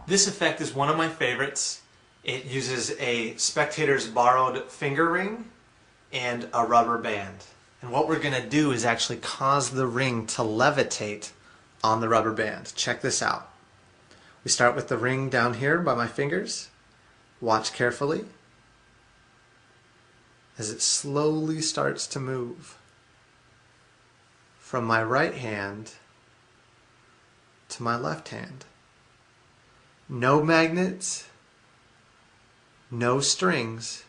This effect is one of my favorites. It uses a spectator's borrowed finger ring and a rubber band. And what we're going to do is actually cause the ring to levitate on the rubber band. Check this out. We start with the ring down here by my fingers. Watch carefully as it slowly starts to move from my right hand to my left hand. No magnets, no strings,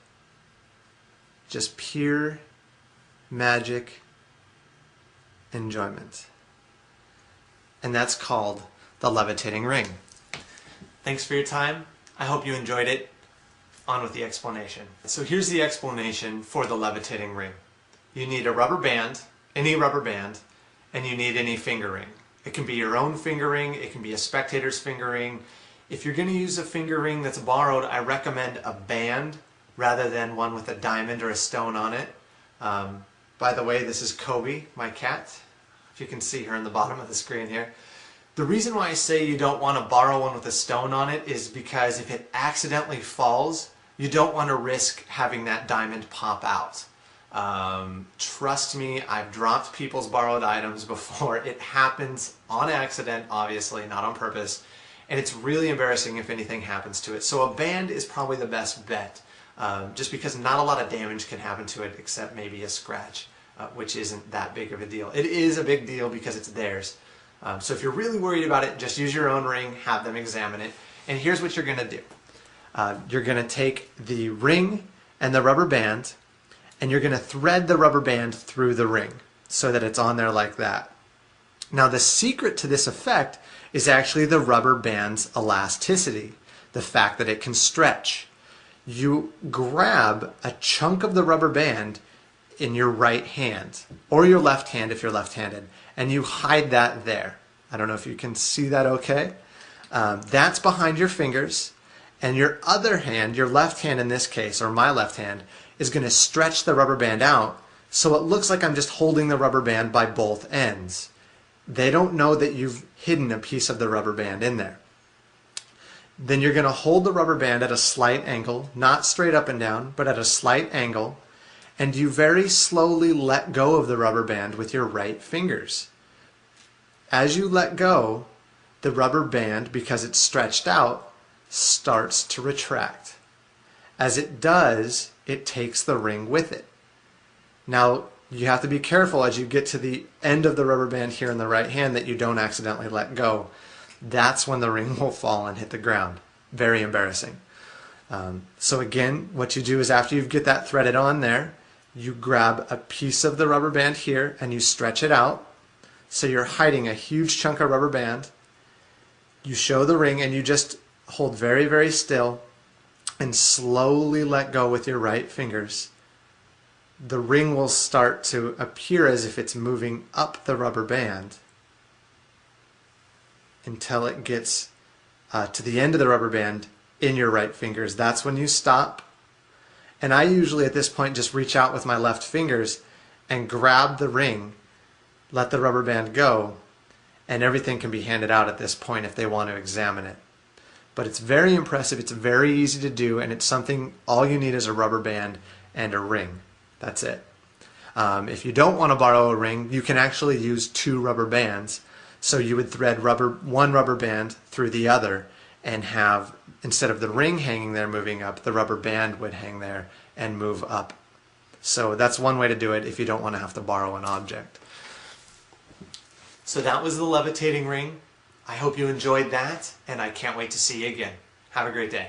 just pure magic enjoyment. And that's called the levitating ring. Thanks for your time. I hope you enjoyed it. On with the explanation. So here's the explanation for the levitating ring. You need a rubber band, any rubber band, and you need any finger ring. It can be your own finger ring, it can be a spectator's finger ring. If you're going to use a finger ring that's borrowed, I recommend a band rather than one with a diamond or a stone on it. By the way, this is Kobe, my cat. If you can see her in the bottom of the screen here. The reason why I say you don't want to borrow one with a stone on it is because if it accidentally falls, you don't want to risk having that diamond pop out. Trust me, I've dropped people's borrowed items before. It happens on accident, obviously, not on purpose. And it's really embarrassing if anything happens to it. So a band is probably the best bet, just because not a lot of damage can happen to it except maybe a scratch, which isn't that big of a deal. It is a big deal because it's theirs. So if you're really worried about it, just use your own ring, have them examine it. And here's what you're going to do. You're going to take the ring and the rubber band, and you're going to thread the rubber band through the ring so that it's on there like that. Now the secret to this effect is actually the rubber band's elasticity, the fact that it can stretch. You grab a chunk of the rubber band in your right hand, or your left hand if you're left-handed, and you hide that there. I don't know if you can see that okay. That's behind your fingers, and your other hand, your left hand in this case, or my left hand, is going to stretch the rubber band out so it looks like I'm just holding the rubber band by both ends. They don't know that you've hidden a piece of the rubber band in there. Then you're going to hold the rubber band at a slight angle, not straight up and down, but at a slight angle, and you very slowly let go of the rubber band with your right fingers. As you let go, the rubber band, because it's stretched out, starts to retract. As it does, it takes the ring with it. Now, you have to be careful as you get to the end of the rubber band here in the right hand that you don't accidentally let go. That's when the ring will fall and hit the ground. Very embarrassing. So again, what you do is after you get that threaded on there, you grab a piece of the rubber band here and you stretch it out. So you're hiding a huge chunk of rubber band. You show the ring and you just hold very, very still and slowly let go with your right fingers. The ring will start to appear as if it's moving up the rubber band until it gets to the end of the rubber band in your right fingers. That's when you stop. And I usually at this point just reach out with my left fingers and grab the ring, let the rubber band go, and everything can be handed out at this point if they want to examine it. But it's very impressive, it's very easy to do, and it's something all you need is a rubber band and a ring. That's it. If you don't want to borrow a ring, you can actually use 2 rubber bands. So you would thread one rubber band through the other and have, instead of the ring hanging there moving up, the rubber band would hang there and move up. So that's one way to do it if you don't want to have to borrow an object. So that was the levitating ring. I hope you enjoyed that, and I can't wait to see you again. Have a great day.